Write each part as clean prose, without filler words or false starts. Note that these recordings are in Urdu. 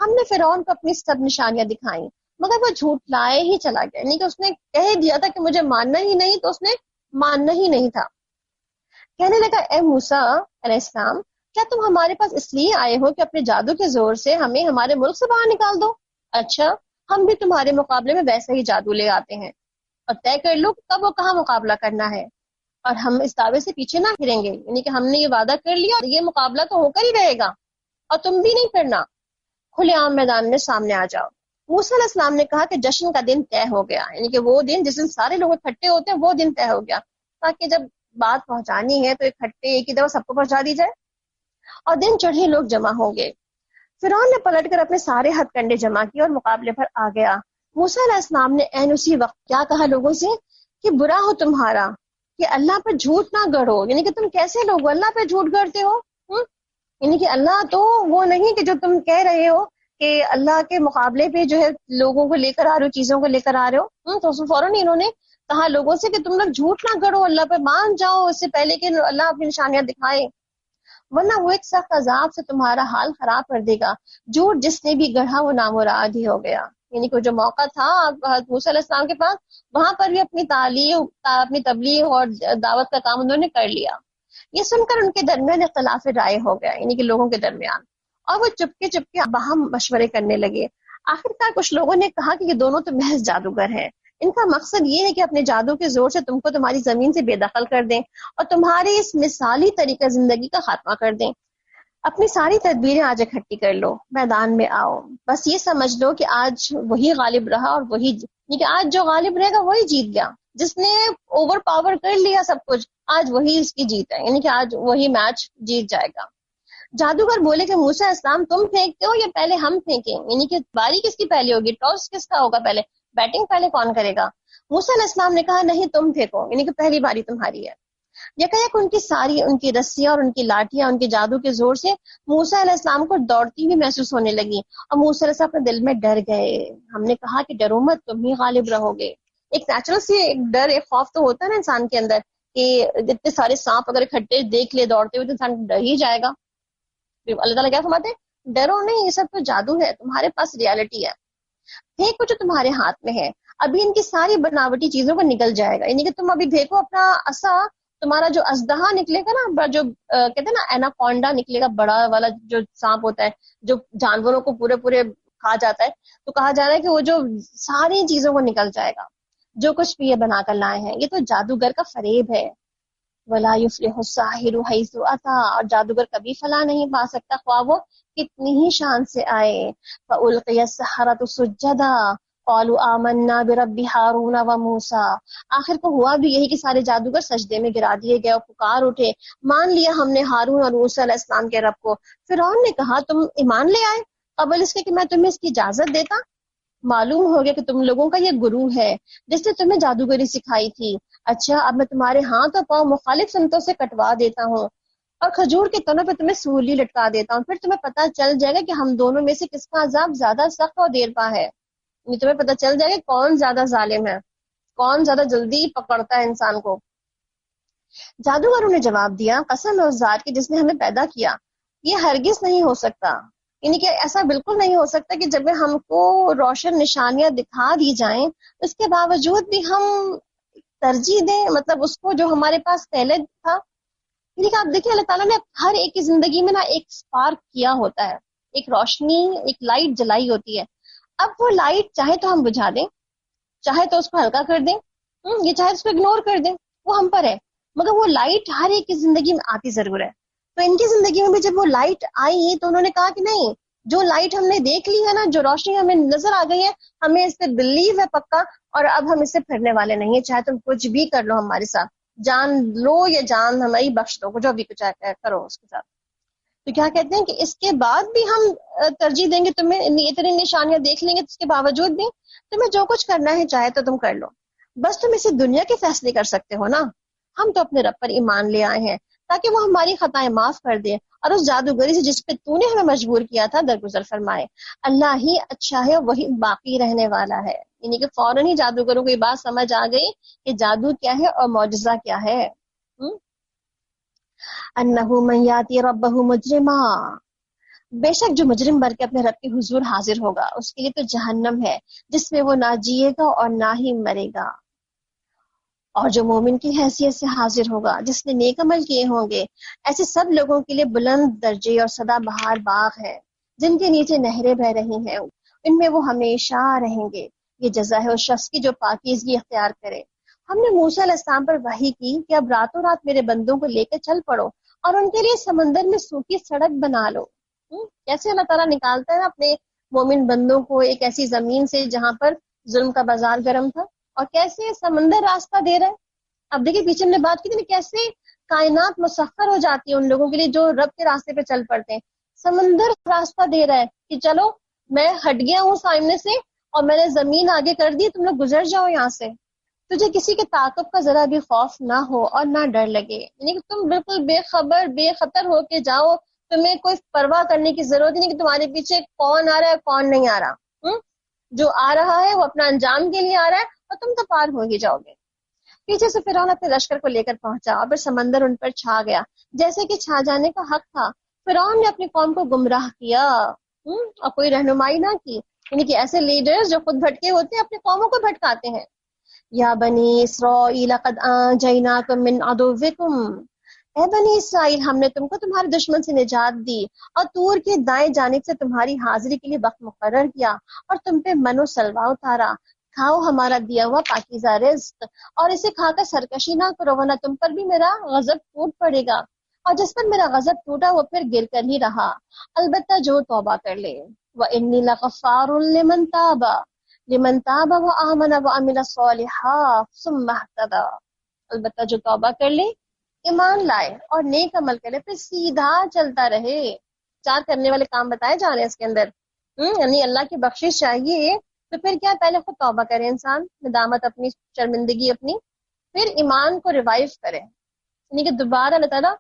ہم نے فرعون کو اپنی سب نشانیاں دکھائیں مگر وہ جھوٹ لائے ہی چلا گیا، یعنی کہ اس نے کہہ دیا تھا کہ مجھے ماننا ہی نہیں، تو اس نے ماننا ہی نہیں تھا۔ کہنے لگا اے موسیٰ علیہ السلام، کیا تم ہمارے پاس اس لیے آئے ہو کہ اپنے جادو کے زور سے ہمیں ہمارے ملک سے باہر نکال دو؟ اچھا، ہم بھی تمہارے مقابلے میں ویسا ہی جادو لے آتے ہیں، اور طے کر لو کب اور کہاں مقابلہ کرنا ہے، اور ہم اس دعوے سے پیچھے نہ پھریں گے، یعنی کہ ہم نے یہ وعدہ کر لیا اور یہ مقابلہ تو ہو کر ہی رہے گا، اور تم بھی نہیں پھرنا، کھلے عام میدان میں سامنے آ جاؤ۔ موسیٰ علیہ السلام نے کہا کہ جشن کا دن طے ہو گیا، یعنی کہ وہ دن جس دن سارے لوگ اکٹھے ہوتے ہیں وہ دن طے ہو گیا، تاکہ جب بات پہنچانی ہے تو اکٹھے ایک ہی دفعہ سب کو پہنچا دی جائے، اور دن چڑھے لوگ جمع ہوں گے۔ فرعون نے پلٹ کر اپنے سارے ہتھ کنڈے جمع کیے اور مقابلے پر آ گیا۔ موسیٰ علیہ السلام نے عین اسی وقت کیا کہا لوگوں سے کہ برا ہو تمہارا کہ اللہ پر جھوٹ نہ گڑھو، یعنی کہ تم کیسے لوگ اللہ پہ جھوٹ گڑھتے ہو؟ یعنی کہ اللہ تو وہ نہیں کہ جو تم کہہ رہے ہو کہ اللہ کے مقابلے پہ جو ہے لوگوں کو لے کر آ رہے ہو، چیزوں کو لے کر آ رہے ہو۔ تو فوراً انہوں نے کہا لوگوں سے کہ تم لوگ جھوٹ نہ گڑھو، اللہ پہ مان جاؤ اس سے پہلے کہ اللہ اپنی نشانیاں دکھائے، ورنہ وہ ایک سخت عذاب سے تمہارا حال خراب کر دے گا۔ جھوٹ جس نے بھی گڑھا وہ نامراد ہی ہو گیا۔ یعنی کہ جو موقع تھا حضرت موسیٰ علیہ السلام کے پاس، وہاں پر بھی اپنی تعلیم، اپنی تبلیغ اور دعوت کا کام انہوں نے کر لیا۔ یہ سن کر ان کے درمیان اختلاف رائے ہو گیا، یعنی کہ لوگوں کے درمیان، اور وہ چپکے چپکے باہم مشورے کرنے لگے۔ آخرکار کچھ لوگوں نے کہا کہ یہ دونوں تو محض جادوگر ہیں، ان کا مقصد یہ ہے کہ اپنے جادو کے زور سے تم کو تمہاری زمین سے بے دخل کر دیں اور تمہاری اس مثالی طریقہ زندگی کا خاتمہ کر دیں۔ اپنی ساری تدبیریں آج اکٹھی کر لو، میدان میں آؤ، بس یہ سمجھ لو کہ آج وہی غالب رہا اور وہی کہ آج جو غالب رہے گا وہی جیت گیا، جس نے اوور پاور کر لیا سب کچھ، آج وہی اس کی جیت ہے، یعنی کہ آج وہی میچ جیت جائے گا۔ جادوگر بولے کہ موسیٰ السلام تم پھینکتے ہو یا پہلے ہم پھینکیں، یعنی کہ باری کس کی پہلے ہوگی، ٹاس کس کا ہوگا پہلے، بیٹنگ پہلے کون کرے گا؟ موسیٰ علیہ السلام نے کہا نہیں تم پھینکو، یعنی کہ پہلی باری تمہاری ہے۔ یکایک ان کی رسیاں اور ان کی لاٹیاں ان کے جادو کے زور سے موسیٰ علیہ السلام کو دوڑتی ہوئی محسوس ہونے لگی، اور موسیٰ علیہ السلام اپنے دل میں ڈر گئے۔ ہم نے کہا کہ ڈرو مت، تم ہی غالب رہو گے۔ ایک نیچرل سی ایک ڈر، ایک خوف تو ہوتا ہے نا انسان کے اندر، کہ اتنے سارے سانپ اگر اکٹھے دیکھ لے دوڑتے ہوئے تو انسان ڈر ہی جائے گا۔ اللہ تعالیٰ کیا فرماتے ہیں، ڈرو نہیں، یہ سب تو جادو ہے، تمہارے پاس ریالٹی ہے، پھینکو جو تمہارے ہاتھ میں ہے، ابھی ان کی ساری بناوٹی چیزوں کو نکل جائے گا، یعنی کہ تم ابھی دیکھو اپنا عصا، تمہارا جو ازدہا نکلے گا نا، جو کہتے ہیں نا ایناکونڈا نکلے گا، بڑا والا جو سانپ ہوتا ہے جو جانوروں کو پورے کھا جاتا ہے، تو کہا جا رہا ہے کہ وہ جو ساری چیزوں کو نکل جائے گا جو کچھ بھی یہ بنا کر لائے ہیں۔ یہ تو جادوگر کا فریب ہے۔ وَلَا يُفْلِحُ السَّاحِرُ حَيْثُ أَتَىٰ، اور جادوگر کبھی فلاح نہیں پا سکتا خواہ وہ کتنی ہی شان سے آئے۔ فَأُلْقِيَ السَّحَرَةُ سُجَّدًا قَالُوا آمَنَّا بِرَبِّ هَارُونَ وَمُوسَىٰ، آخر کو ہوا بھی یہی کہ سارے جادوگر سجدے میں گرا دیے گئے اور پکار اٹھے، مان لیا ہم نے ہارون اور موسیٰ علیہ السلام کے رب کو۔ فرعون نے کہا تم ایمان لے آئے قبل اس کے کہ میں تمہیں اس کی اجازت دیتا؟ معلوم ہو گیا کہ تم لوگوں کا یہ گرو ہے جس نے تمہیں جادوگری سکھائی تھی۔ اچھا، اب میں تمہارے ہاتھ اور پاؤں مخالف سمتوں سے کٹوا دیتا ہوں اور کھجور کے تنوں پہ تمہیں سولی لٹکا دیتا ہوں، پھر تمہیں پتہ چل جائے گا کہ ہم دونوں میں سے کس کا عذاب زیادہ سخت اور دیر پا ہے۔ یہ تمہیں پتہ چل جائے گا کون زیادہ ظالم ہے، کون زیادہ جلدی پکڑتا ہے انسان کو۔ جادوگروں نے جواب دیا قسم ہے اس ذات کی جس نے ہمیں پیدا کیا، یہ ہرگز نہیں ہو سکتا، یعنی کہ ایسا بالکل نہیں ہو سکتا کہ جب ہم کو روشن نشانیاں دکھا دی جائیں اس کے باوجود بھی ہم ترجیح دیں، مطلب اس کو جو ہمارے پاس پہلے تھا۔ یعنی کہ آپ دیکھیں اللہ تعالیٰ نے ہر ایک کی زندگی میں نا ایک سپارک کیا ہوتا ہے، ایک روشنی، ایک لائٹ جلائی ہوتی ہے۔ اب وہ لائٹ چاہے تو ہم بجھا دیں، چاہے تو اس کو ہلکا کر دیں، یہ چاہے اس کو اگنور کر دیں، وہ ہم پر ہے، مگر وہ لائٹ ہر ایک کی زندگی میں آتی ضرور ہے۔ تو ان کی زندگی میں بھی جب وہ لائٹ آئی تو انہوں نے کہا کہ نہیں، جو لائٹ ہم نے دیکھ لی ہے نا، جو روشنی ہمیں نظر آ گئی ہے، ہمیں اس پہ بلیو ہے پکا، اور اب ہم اس سے پھرنے والے نہیں ہیں، چاہے تم کچھ بھی کر لو ہمارے ساتھ، جان لو یا جان ہماری بخش دو، جو بھی کچھ کرو اس کے ساتھ۔ تو کیا کہتے ہیں کہ اس کے بعد بھی ہم ترجیح دیں گے تمہیں، اتنی نشانیاں دیکھ لیں گے، اس کے باوجود بھی تمہیں جو کچھ کرنا ہے چاہے تو تم کر لو، بس تم اسے دنیا کے فیصلے کر سکتے ہو نا۔ ہم تو اپنے رب پر ایمان لے آئے ہیں تاکہ وہ ہماری خطائیں معاف کر دے اور اس جادوگری سے جس پہ تو نے ہمیں مجبور کیا تھا درگزر فرمائے۔ اللہ ہی اچھا ہے، وہی باقی رہنے والا ہے۔ یعنی کہ فوراً ہی جادوگروں کو یہ بات سمجھ آ گئی کہ جادو کیا ہے اور معجزہ کیا ہے۔ انہ من یاتی ربہ مجرما، بے شک جو مجرم بن کے اپنے رب کے حضور حاضر ہوگا اس کے لیے تو جہنم ہے جس میں وہ نہ جیے گا اور نہ ہی مرے گا، اور جو مومن کی حیثیت سے حاضر ہوگا جس نے نیک عمل کیے ہوں گے، ایسے سب لوگوں کے لیے بلند درجے اور سدا بہار باغ ہے جن کے نیچے نہریں بہ رہی ہیں، ان میں وہ ہمیشہ رہیں گے۔ یہ جزا ہے اس شخص کی جو پاکیزگی اختیار کرے۔ ہم نے موسیٰ علیہ السلام پر وحی کی کہ اب راتوں رات میرے بندوں کو لے کے چل پڑو اور ان کے لیے سمندر میں سوکھی سڑک بنا لو۔ کیسے اللہ تعالیٰ نکالتا ہے اپنے مومن بندوں کو ایک ایسی زمین سے جہاں پر ظلم کا بازار گرم تھا، اور کیسے سمندر راستہ دے رہا ہے۔ اب دیکھیں پیچھے ہم نے بات کی تھی نا، کیسے کائنات مسخر ہو جاتی ہے ان لوگوں کے لیے جو رب کے راستے پہ چل پڑتے ہیں۔ سمندر راستہ دے رہا ہے کہ چلو میں ہٹ گیا ہوں سامنے سے اور میں نے زمین آگے کر دی، تم لوگ گزر جاؤ یہاں سے۔ تجھے کسی کے تعاقب کا ذرا بھی خوف نہ ہو اور نہ ڈر لگے، یعنی کہ تم بالکل بے خبر بے خطر ہو کے جاؤ، تمہیں کوئی پرواہ کرنے کی ضرورت نہیں کہ تمہارے پیچھے کون آ رہا ہے کون نہیں آ رہا۔ جو آ رہا ہے وہ اپنا انجام کے لیے آ رہا ہے اور تم تو پار ہو ہی جاؤ گے۔ پیچھے سے فرعون اپنے لشکر کو لے کر پہنچا اور پھر سمندر ان پر چھا گیا جیسے کہ چھا جانے کا حق تھا۔ فرعون نے اپنی قوم کو گمراہ کیا اور کوئی رہنمائی نہ کی، یعنی کہ ایسے لیڈرز جو خود بھٹکے ہوتے ہیں اپنی قوموں کو بھٹکاتے ہیں۔ یا بنی اسرائیل قد انجیناکم من عدوکم، اے بنی اسرائیل ہم نے تم کو تمہارے دشمن سے نجات دی اور طور کی دائیں جانب سے تمہاری حاضری کے لیے وقت مقرر کیا اور تم پہ من و سلوا اتارا۔ کھاؤ ہمارا دیا ہوا پاکیزہ رزق اور اسے کھا کر سرکشی نہ کرو ورنہ تم پر بھی میرا غضب ٹوٹ پڑے گا، اور جس پر میرا غضب ٹوٹا وہ پھر گر کر ہی رہا، البتہ جو توبہ کر لے۔ وَإِنِّي لَغَفَّارٌ لِمَن تَابَ وَآمَنَ وَعَمِلَ صَالِحًا ثُمَّ اهْتَدَىٰ، البتہ جو توبہ کر لے، ایمان لائے اور نیک عمل کرے پھر سیدھا چلتا رہے۔ چار کرنے والے کام بتائے جا رہے ہیں اس کے اندر، یعنی اللہ کی بخشش چاہیے تو پھر کیا، پہلے خود توبہ کرے انسان، ندامت اپنی، شرمندگی اپنی، پھر ایمان کو ریوائیو کرے، یعنی کہ دوبارہ اللہ تعالیٰ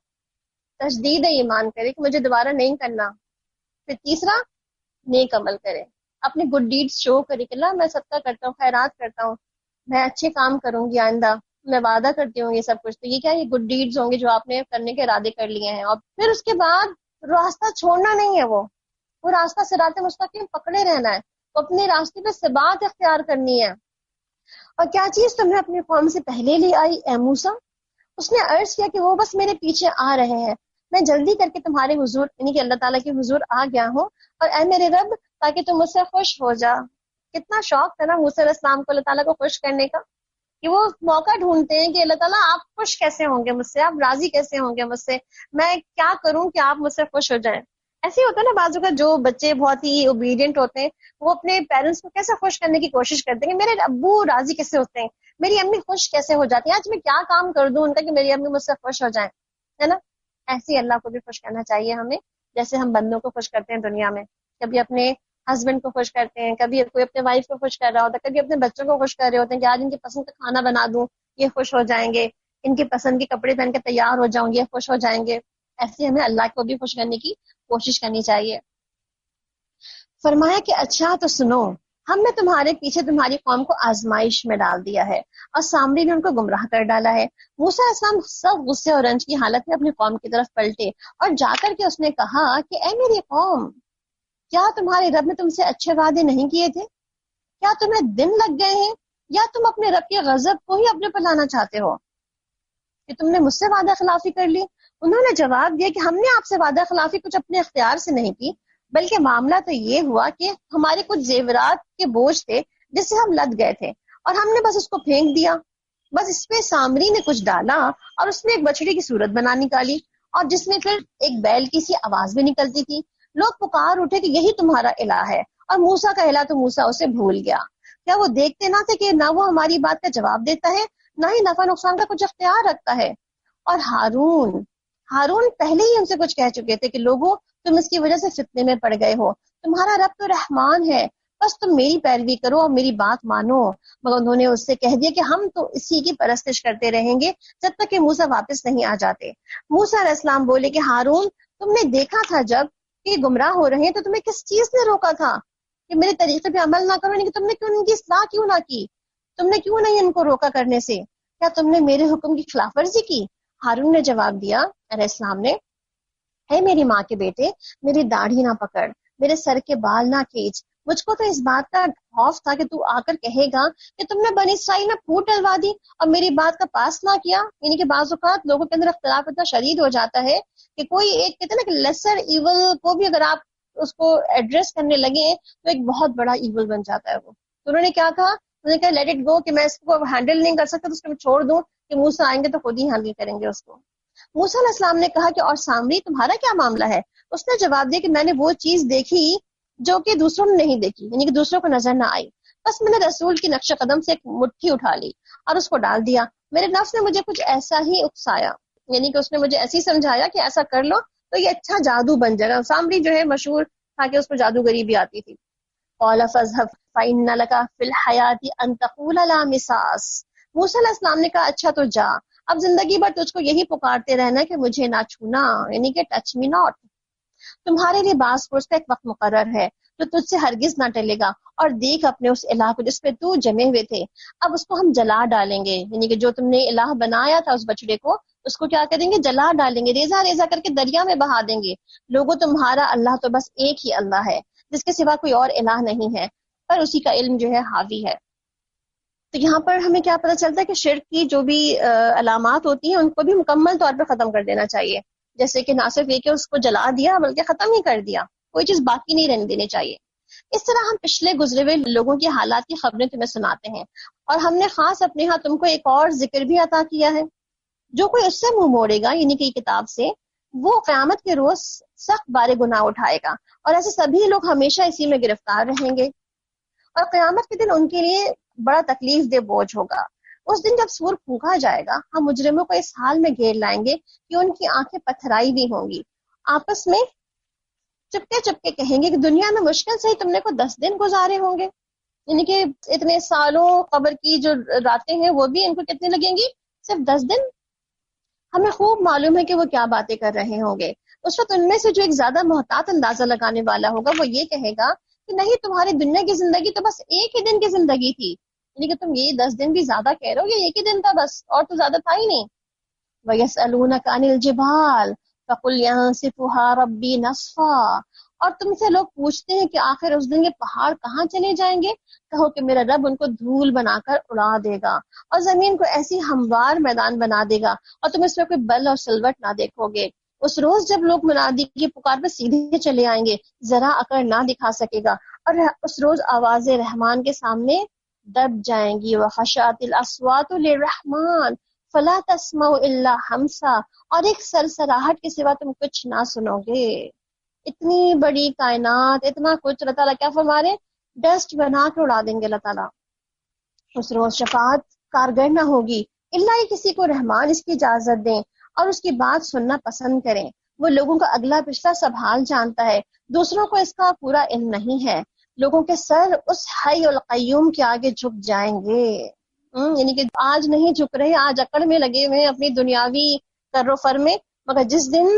تجدید ایمان کرے کہ مجھے دوبارہ نہیں کرنا۔ پھر تیسرا نیک عمل کرے، اپنے گڈ ڈیڈز شو کرے کہ اللہ میں صدقہ کرتا ہوں، خیرات کرتا ہوں، میں اچھے کام کروں گی آئندہ، میں وعدہ کرتی ہوں یہ سب کچھ۔ تو یہ کیا، یہ گڈ ڈیڈز ہوں گے جو آپ نے کرنے کے ارادے کر لیے ہیں، اور پھر اس کے بعد راستہ چھوڑنا نہیں ہے، وہ راستہ صراط مستقیم پکڑے رہنا ہے، وہ اپنے راستے پہ ثبات اختیار کرنی ہے۔ اور کیا چیز تمہیں اپنی قوم سے پہلے لے آئی اے موسیٰ؟ اس نے عرض کیا کہ وہ بس میرے پیچھے آ رہے ہیں، میں جلدی کر کے تمہارے حضور یعنی کہ اللہ تعالیٰ کے حضور آ گیا ہوں، اور اے میرے رب تاکہ تم مجھ سے خوش ہو جا۔ کتنا شوق تھا نا موسیٰ علیہ السلام کو اللہ تعالیٰ کو خوش کرنے کا، کہ وہ موقع ڈھونڈتے ہیں کہ اللہ تعالیٰ آپ خوش کیسے ہوں گے مجھ سے، آپ راضی کیسے ہوں گے مجھ سے، میں کیا کروں کہ آپ مجھ سے خوش ہو جائیں۔ ایسے ہی ہوتا ہے نا بعض اوقات جو بچے بہت ہی اوبیڈینٹ ہوتے ہیں وہ اپنے پیرنٹس کو کیسے خوش کرنے کی کوشش کرتے ہیں کہ میرے ابو راضی کیسے ہوتے ہیں، میری امی خوش کیسے ہو جاتی ہیں، آج میں کیا کام کر دوں ان کا کہ میری امی مجھ سے خوش ہو جائیں، ہے نا۔ ایسے ہی اللہ کو بھی خوش کرنا چاہیے ہمیں، جیسے ہم بندوں کو خوش کرتے ہیں دنیا میں، کبھی اپنے ہسبینڈ کو خوش کرتے ہیں، کبھی کوئی اپنے وائف کو خوش کر رہا ہوتا ہے، کبھی اپنے بچوں کو خوش کر رہے ہوتے ہیں کہ آج ان کی پسند کا کھانا بنا دوں یہ خوش ہو جائیں گے، ان کی پسند کے کپڑے پہن کے تیار ہو جاؤں یہ خوش ہو جائیں گے۔ ایسے ہمیں اللہ کو بھی خوش کرنے کی کوشش کرنی چاہیے۔ فرمایا کہ اچھا تو سنو، ہم نے تمہارے پیچھے تمہاری قوم کو آزمائش میں ڈال دیا ہے اور سامری نے ان کو گمراہ کر ڈالا ہے۔ موسیٰ علیہ السلام سب غصے اور رنج کی حالت میں اپنی قوم کی طرف پلٹے اور جا کر کے اس نے کہا کہ اے میری قوم، کیا تمہارے رب نے تم سے اچھے وعدے نہیں کیے تھے؟ کیا تمہیں دن لگ گئے ہیں یا تم اپنے رب کے غضب کو ہی اپنے پر لانا چاہتے ہو کہ تم نے مجھ سے وعدہ خلافی کر لی؟ انہوں نے جواب دیا کہ ہم نے آپ سے وعدہ خلافی کچھ اپنے اختیار سے نہیں کی، بلکہ معاملہ تو یہ ہوا کہ ہمارے کچھ زیورات کے بوجھ تھے جس سے ہم لد گئے تھے اور ہم نے بس اس کو پھینک دیا۔ بس اس پہ سامری نے کچھ ڈالا اور اس میں ایک بچڑی کی صورت بنا نکالی اور جس میں پھر ایک بیل کی سی آواز بھی نکلتی تھی۔ لوگ پکار اٹھے کہ یہی تمہارا الہ ہے، اور موسیٰ کا الہ تو موسیٰ اسے بھول گیا۔ کیا وہ دیکھتے نہ تھے کہ نہ وہ ہماری بات کا جواب دیتا ہے نہ ہی نفع نقصان کا کچھ اختیار رکھتا ہے؟ اور ہارون پہلے ہی ان سے کچھ کہہ چکے تھے کہ لوگوں تم اس کی وجہ سے فتنے میں پڑ گئے ہو، تمہارا رب تو رحمان ہے، بس تم میری پیروی کرو اور میری بات مانو۔ مگر انہوں نے اس سے کہہ دیا کہ ہم تو اسی کی پرستش کرتے رہیں گے جب تک کہ موسیٰ واپس نہیں آ جاتے۔ موسیٰ علیہ السلام بولے کہ ہارون، تم نے دیکھا تھا جب کہ گمراہ ہو رہے ہیں تو تمہیں کس چیز نے روکا تھا کہ میرے طریقے پہ عمل نہ کرو، یعنی کہ تم نے کیوں ان کی اصلاح کیوں نہ کی، تم نے کیوں نہیں ان کو روکا کرنے سے، کیا تم نے میرے حکم کی خلاف ورزی کی؟ ہارون نے جواب دیا علیہ السلام نے، ہے میری ماں کے بیٹے، میری داڑھی نہ پکڑ، میرے سر کے بال نہ کھینچ، مجھ کو تو اس بات کا خوف تھا کہ تو آ کر کہے گا کہ تم نے بنی اسرائیل میں پھوٹ ڈلوا دی اور میری بات کا پاس نہ کیا. یعنی کہ بعض اوقات لوگوں کے اندر اختلاف اتنا شدید ہو جاتا ہے کہ کوئی ایک کہتے ہیں نا کہ لیسر ایول کو بھی اگر آپ اس کو ایڈریس کرنے لگے تو ایک بہت بڑا ایول بن جاتا ہے وہ. تو انہوں نے کیا کہا، انہوں نے کہا لیٹ اٹ گو، کہ میں اس کو ہینڈل نہیں کر سکتا تو اس کو میں چھوڑ دوں کہ موسیٰ آئیں گے تو خود ہی ہینڈل کریں گے اس کو. موسیٰ علیہ السلام نے کہا کہ اور سامری تمہارا کیا معاملہ ہے؟ اس نے جواب دیا کہ میں نے وہ چیز دیکھی جو کہ دوسروں نے نہیں دیکھی، یعنی کہ دوسروں کو نظر نہ آئی، بس میں نے رسول کی نقش قدم سے ایک مٹھی اٹھا لی اور اس کو ڈال دیا. میرے نفس نے مجھے کچھ ایسا ہی اکسایا، یعنی کہ اس نے مجھے ایسی سمجھایا کہ ایسا کر لو تو یہ اچھا جادو بن جائے گا. سامری جو ہے مشہور تھا کہ اس کو جادوگری بھی آتی تھی. قال فاذهب فإن لك في الحياة أن تقول لا مساس. موسیٰ علیہ السلام نے کہا اچھا تو جا، اب زندگی بھر تجھ کو یہی پکارتے رہنا کہ مجھے نہ چھونا، یعنی کہ ٹچ می ناٹ. تمہارے لیے باس پرس کا ایک وقت مقرر ہے جو تجھ سے ہرگز نہ ٹلے گا، اور دیکھ اپنے اس الہ کو جس پہ تو جمے ہوئے تھے، اب اس کو ہم جلا ڈالیں گے. یعنی کہ جو تم نے الہ بنایا تھا اس بچڑے کو، اس کو کیا کریں گے، جلا ڈالیں گے، ریزہ ریزہ کر کے دریا میں بہا دیں گے. لوگوں تمہارا اللہ تو بس ایک ہی اللہ ہے جس کے سوا کوئی اور الہ نہیں ہے، پر اسی کا علم جو ہے حاوی ہے. تو یہاں پر ہمیں کیا پتہ چلتا ہے کہ شرک کی جو بھی علامات ہوتی ہیں ان کو بھی مکمل طور پہ ختم کر دینا چاہیے. جیسے کہ نہ صرف یہ کہ اس کو جلا دیا بلکہ ختم ہی کر دیا، کوئی چیز باقی نہیں رہنے دینی چاہیے. اس طرح ہم پچھلے گزرے ہوئے لوگوں کی حالات کی خبریں تمہیں سناتے ہیں، اور ہم نے خاص اپنے ہاں تم کو ایک اور ذکر بھی عطا کیا ہے. جو کوئی اس سے منہ موڑے گا، یعنی کہ کتاب سے، وہ قیامت کے روز سخت بارے گناہ اٹھائے گا، اور ایسے سبھی لوگ ہمیشہ اسی میں گرفتار رہیں گے. اور قیامت کے دن ان کے لیے بڑا تکلیف دہ بوجھ ہوگا. اس دن جب سور پھونکا جائے گا، ہم مجرموں کو اس حال میں گھیر لائیں گے کہ ان کی آنکھیں پتھرائی بھی ہوں گی. آپس میں چپکے چپکے کہیں گے کہ دنیا میں مشکل سے ہی تم نے کو 10 دن گزارے ہوں گے. یعنی کہ اتنے سالوں قبر کی جو راتیں ہیں وہ بھی ان کو کتنے لگیں گی، صرف 10 دن. ہمیں خوب معلوم ہے کہ وہ کیا باتیں کر رہے ہوں گے. اس وقت ان میں سے جو ایک زیادہ محتاط اندازہ لگانے والا ہوگا وہ یہ کہے گا کہ نہیں، تمہاری دنیا کی زندگی تو بس ایک ہی دن کی زندگی تھی، یعنی کہ تم یہ 10 دن بھی زیادہ کہہ رہے ہو، یہ ایک ہی دن تھا بس، اور تو زیادہ تھا ہی نہیں. وَيَسْأَلُونَكَ عَنِ الْجِبَالِ فَقُلْ يَنسِفُهَا رَبِّي نَسْفًا. اور تم سے لوگ پوچھتے ہیں کہ آخر اس دن یہ پہاڑ کہاں چلے جائیں گے، کہو کہ میرا رب ان کو دھول بنا کر اڑا دے گا، اور زمین کو ایسی ہموار میدان بنا دے گا، اور تم اس میں کوئی بل اور سلوٹ نہ دیکھو گے. اس روز جب لوگ منادی کی پکار پہ سیدھے چلے آئیں گے، ذرا اکڑ نہ دکھا سکے گا، اور اس روز آواز رحمان کے سامنے دب جائیں گی. وَخَشَعَتِ الْأَصْوَاتُ لِلرَّحْمَنِ فَلَا تَسْمَعُ إِلَّا ہَمْسًا. اور ایک سرسراہٹ کے سوا تم کچھ نہ سنو گے. اتنی بڑی کائنات، اتنا کچھ، اللہ تعالیٰ کیا فرما رہے ہیں، ڈسٹ بنا کے اڑا دیں گے اللہ تعالیٰ. اس روز شفاعت کارگر نہ ہوگی الا ہی کسی کو رحمان اس کی اجازت دیں اور اس کی بات سننا پسند کریں. وہ لوگوں کا اگلا پچھلا سب حال جانتا ہے، دوسروں کو اس کا پورا علم نہیں ہے. لوگوں کے سر اس حی القیوم کے آگے جھک جائیں گے. یعنی کہ آج نہیں جھک رہے، آج اکڑ میں لگے ہوئے اپنی دنیاوی کر و فر میں، مگر جس دن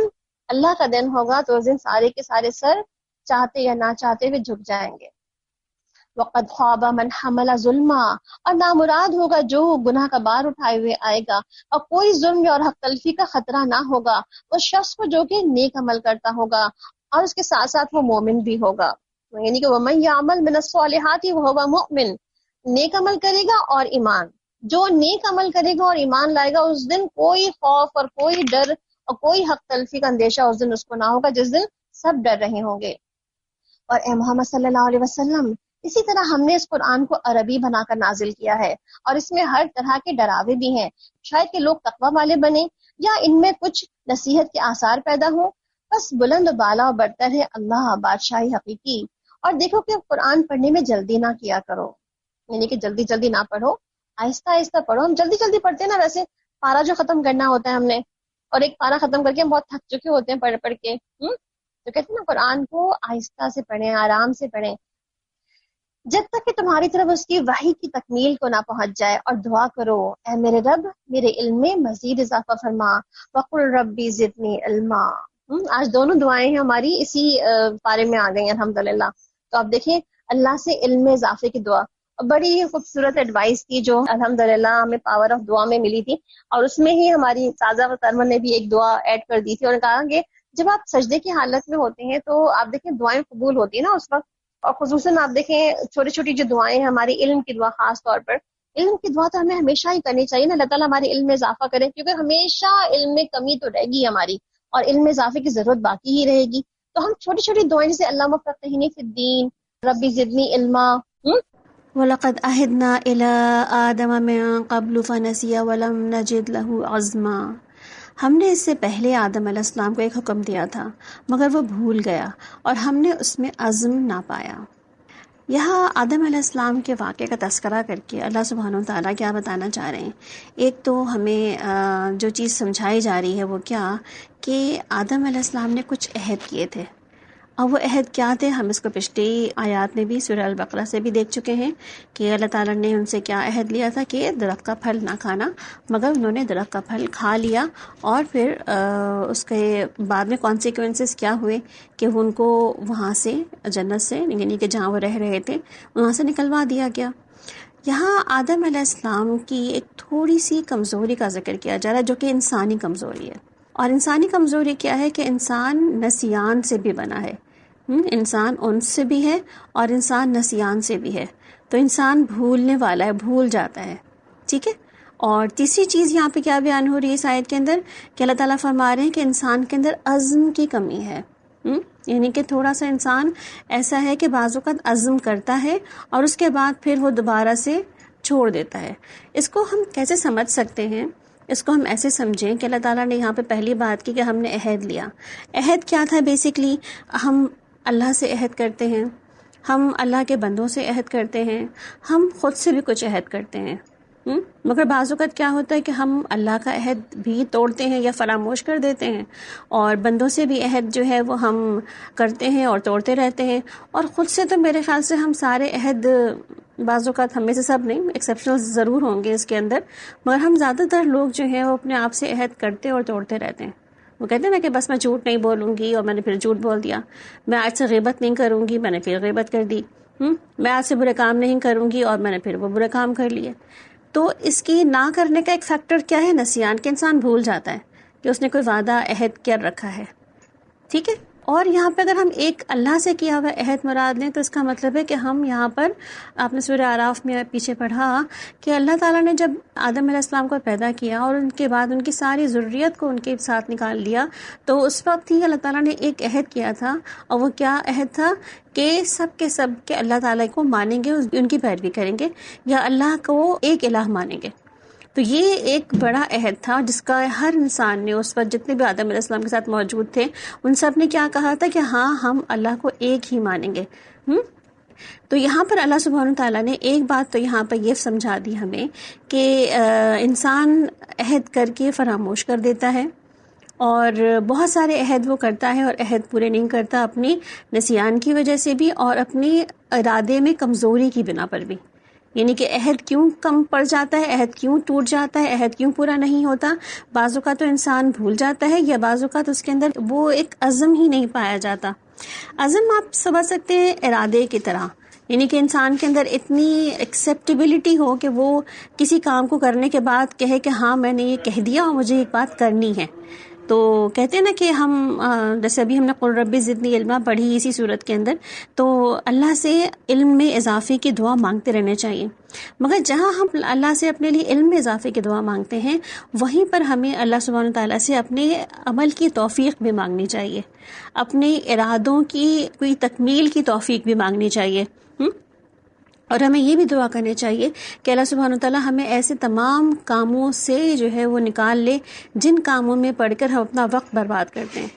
اللہ کا دن ہوگا تو اس دن سارے کے سارے سر چاہتے یا نہ چاہتے ہوئے جھک جائیں گے. وقد خواب من حمل ظلما. اور نامراد ہوگا جو گناہ کا بار اٹھائے ہوئے آئے گا، اور کوئی ظلم اور حق تلفی کا خطرہ نہ ہوگا اس شخص کو جو کہ نیک عمل کرتا ہوگا اور اس کے ساتھ ساتھ وہ مومن بھی ہوگا. یعنی کہ وَمَن يَعْمَلْ مِنَ الصَّالِحَاتِ وَهُوَ مُؤْمِنٌ. نیک عمل کرے گا اور ایمان، جو نیک عمل کرے گا اور ایمان لائے گا اس دن کوئی خوف اور کوئی ڈر اور کوئی حق تلفی کا اندیشہ اس دن اس کو نہ ہوگا، جس دن سب ڈر رہے ہوں گے. اور اے محمد صلی اللہ علیہ وسلم، اسی طرح ہم نے اس قرآن کو عربی بنا کر نازل کیا ہے، اور اس میں ہر طرح کے ڈراوے بھی ہیں، شاید کہ لوگ تقوی والے بنیں یا ان میں کچھ نصیحت کے آثار پیدا ہوں. بس بلند و بالا و برتر ہے اللہ بادشاہی حقیقی. اور دیکھو کہ قرآن پڑھنے میں جلدی نہ کیا کرو، یعنی کہ جلدی جلدی نہ پڑھو، آہستہ آہستہ پڑھو. ہم جلدی جلدی پڑھتے ہیں نا، ویسے پارا جو ختم کرنا ہوتا ہے ہم نے، اور ایک پارا ختم کر کے ہم بہت تھک چکے ہوتے ہیں پڑھ پڑھ کے. تو کہتے ہیں نا قرآن کو آہستہ سے پڑھیں، آرام سے پڑھیں، جب تک کہ تمہاری طرف اس کی وحی کی تکمیل کو نہ پہنچ جائے. اور دعا کرو اے میرے رب میرے علم میں مزید اضافہ فرما، وقل ربی زدنی علما. آج دونوں دعائیں ہیں ہماری اسی پارے میں آ گئی الحمدللہ. تو آپ دیکھیں اللہ سے علم میں اضافے کی دعا، اور بڑی خوبصورت ایڈوائس تھی جو الحمدللہ ہمیں پاور آف دعا میں ملی تھی، اور اس میں ہی ہماری سازا و ترمن نے بھی ایک دعا ایڈ کر دی تھی اور کہا کہ جب آپ سجدے کی حالت میں ہوتے ہیں تو آپ دیکھیں دعائیں قبول ہوتی ہیں نا اس وقت، اور خصوصاً آپ دیکھیں چھوٹی چھوٹی جو دعائیں ہیں ہماری علم کی دعا، خاص طور پر علم کی دعا تو ہمیں ہمیشہ ہی کرنی چاہیے نا، اللہ تعالیٰ ہمارے علم میں اضافہ کرے، کیونکہ ہمیشہ علم میں کمی تو رہے گی ہماری، اور علم میں اضافے کی ضرورت باقی ہی رہے گی. تو ہم چھوٹی چھوٹی دعائیں جیسے اللہم فقہنی فی الدین، ربی زدنی علما. وَلَقَدْ عَهِدْنَا إِلَىٰ آدَمَ مِن قَبْلُ فَنَسِيَ وَلَمْ نَجِدْ لَهُ عَزْمًا. ہم نے اس سے پہلے آدم علیہ السلام کو ایک حکم دیا تھا مگر وہ بھول گیا اور ہم نے اس میں عزم نہ پایا. یہاں آدم علیہ السلام کے واقعے کا تذکرہ کر کے اللہ سبحانہ وتعالیٰ کیا بتانا چاہ رہے ہیں؟ ایک تو ہمیں جو چیز سمجھائی جا رہی ہے وہ کیا کہ آدم علیہ السلام نے کچھ عہد کیے تھے، اور وہ عہد کیا تھے ہم اس کو پچھلی آیات میں بھی سورہ البقرہ سے بھی دیکھ چکے ہیں کہ اللہ تعالیٰ نے ان سے کیا عہد لیا تھا کہ درخت کا پھل نہ کھانا، مگر انہوں نے درخت کا پھل کھا لیا، اور پھر اس کے بعد میں کانسیکوینسز کیا ہوئے کہ ان کو وہاں سے جنت سے، یعنی کہ جہاں وہ رہ رہے تھے وہاں سے نکلوا دیا گیا. یہاں آدم علیہ السلام کی ایک تھوڑی سی کمزوری کا ذکر کیا جا رہا ہے جو کہ انسانی کمزوری ہے. اور انسانی کمزوری کیا ہے کہ انسان نسیان سے بھی بنا ہے. انسان انس سے بھی ہے اور انسان نسیان سے بھی ہے. تو انسان بھولنے والا ہے، بھول جاتا ہے. ٹھیک ہے. اور تیسری چیز یہاں پہ کیا بیان ہو رہی ہے اس آیت کے اندر کہ اللہ تعالیٰ فرما رہے ہیں کہ انسان کے اندر عزم کی کمی ہے. یعنی کہ تھوڑا سا انسان ایسا ہے کہ بعض اوقات عزم کرتا ہے اور اس کے بعد پھر وہ دوبارہ سے چھوڑ دیتا ہے. اس کو ہم کیسے سمجھ سکتے ہیں؟ اس کو ہم ایسے سمجھیں کہ اللہ تعالیٰ نے یہاں پہ پہلی بات کی کہ ہم نے عہد لیا. عہد کیا تھا؟ بیسکلی ہم اللہ سے عہد کرتے ہیں، ہم اللہ کے بندوں سے عہد کرتے ہیں، ہم خود سے بھی کچھ عہد کرتے ہیں. مگر بعض اوقات کیا ہوتا ہے کہ ہم اللہ کا عہد بھی توڑتے ہیں یا فراموش کر دیتے ہیں، اور بندوں سے بھی عہد جو ہے وہ ہم کرتے ہیں اور توڑتے رہتے ہیں. اور خود سے تو میرے خیال سے ہم سارے عہد، بعض اوقات ہم میں سے سب نہیں، ایکسیپشنل ضرور ہوں گے اس کے اندر، مگر ہم زیادہ تر لوگ جو ہیں وہ اپنے آپ سے عہد کرتے اور توڑتے رہتے ہیں. وہ کہتے ہیں نا کہ بس میں جھوٹ نہیں بولوں گی، اور میں نے پھر جھوٹ بول دیا. میں آج سے غیبت نہیں کروں گی، میں نے پھر غیبت کر دی. میں آج سے برے کام نہیں کروں گی، اور میں نے پھر وہ برے کام کر لیے. تو اس کی نہ کرنے کا ایک فیکٹر کیا ہے؟ نسیان. کہ انسان بھول جاتا ہے کہ اس نے کوئی وعدہ عہد کر رکھا ہے. ٹھیک ہے. اور یہاں پہ اگر ہم ایک اللہ سے کیا ہوا عہد مراد لیں تو اس کا مطلب ہے کہ ہم یہاں پر، آپ نے سورہ اعراف میں پیچھے پڑھا کہ اللہ تعالیٰ نے جب آدم علیہ السلام کو پیدا کیا اور ان کے بعد ان کی ساری ذریت کو ان کے ساتھ نکال دیا، تو اس وقت ہی اللہ تعالیٰ نے ایک عہد کیا تھا. اور وہ کیا عہد تھا؟ کہ سب کے سب کے اللہ تعالیٰ کو مانیں گے، ان کی پیروی کریں گے، یا اللہ کو ایک الہ مانیں گے. تو یہ ایک بڑا عہد تھا جس کا ہر انسان نے اس وقت، جتنے بھی آدم علیہ السلام کے ساتھ موجود تھے، ان سب نے کیا کہا تھا کہ ہاں ہم اللہ کو ایک ہی مانیں گے. تو یہاں پر اللہ سبحانہ تعالیٰ نے ایک بات تو یہاں پر یہ سمجھا دی ہمیں کہ انسان عہد کر کے فراموش کر دیتا ہے، اور بہت سارے عہد وہ کرتا ہے اور عہد پورے نہیں کرتا، اپنی نسیان کی وجہ سے بھی اور اپنی ارادے میں کمزوری کی بنا پر بھی. یعنی کہ عہد کیوں کم پڑ جاتا ہے، عہد کیوں ٹوٹ جاتا ہے، عہد کیوں پورا نہیں ہوتا؟ بعض اوقات تو انسان بھول جاتا ہے، یا بعض اوقات اس کے اندر وہ ایک عزم ہی نہیں پایا جاتا. عزم آپ سمجھ سکتے ہیں ارادے کی طرح، یعنی کہ انسان کے اندر اتنی ایکسیپٹیبلٹی ہو کہ وہ کسی کام کو کرنے کے بعد کہے کہ ہاں میں نے یہ کہہ دیا اور مجھے ایک بات کرنی ہے. تو کہتے ہیں نا کہ ہم جیسے ابھی ہم نے قل ربی زدنی علما پڑھی اسی صورت کے اندر، تو اللہ سے علم میں اضافے کی دعا مانگتے رہنے چاہیے. مگر جہاں ہم اللہ سے اپنے لیے علم میں اضافے کی دعا مانگتے ہیں، وہیں پر ہمیں اللہ سبحانہ تعالیٰ سے اپنے عمل کی توفیق بھی مانگنی چاہیے، اپنے ارادوں کی کوئی تکمیل کی توفیق بھی مانگنی چاہیے. اور ہمیں یہ بھی دعا کرنی چاہیے کہ اللہ سبحانہ تعالیٰ ہمیں ایسے تمام کاموں سے جو ہے وہ نکال لے جن کاموں میں پڑھ کر ہم اپنا وقت برباد کرتے ہیں.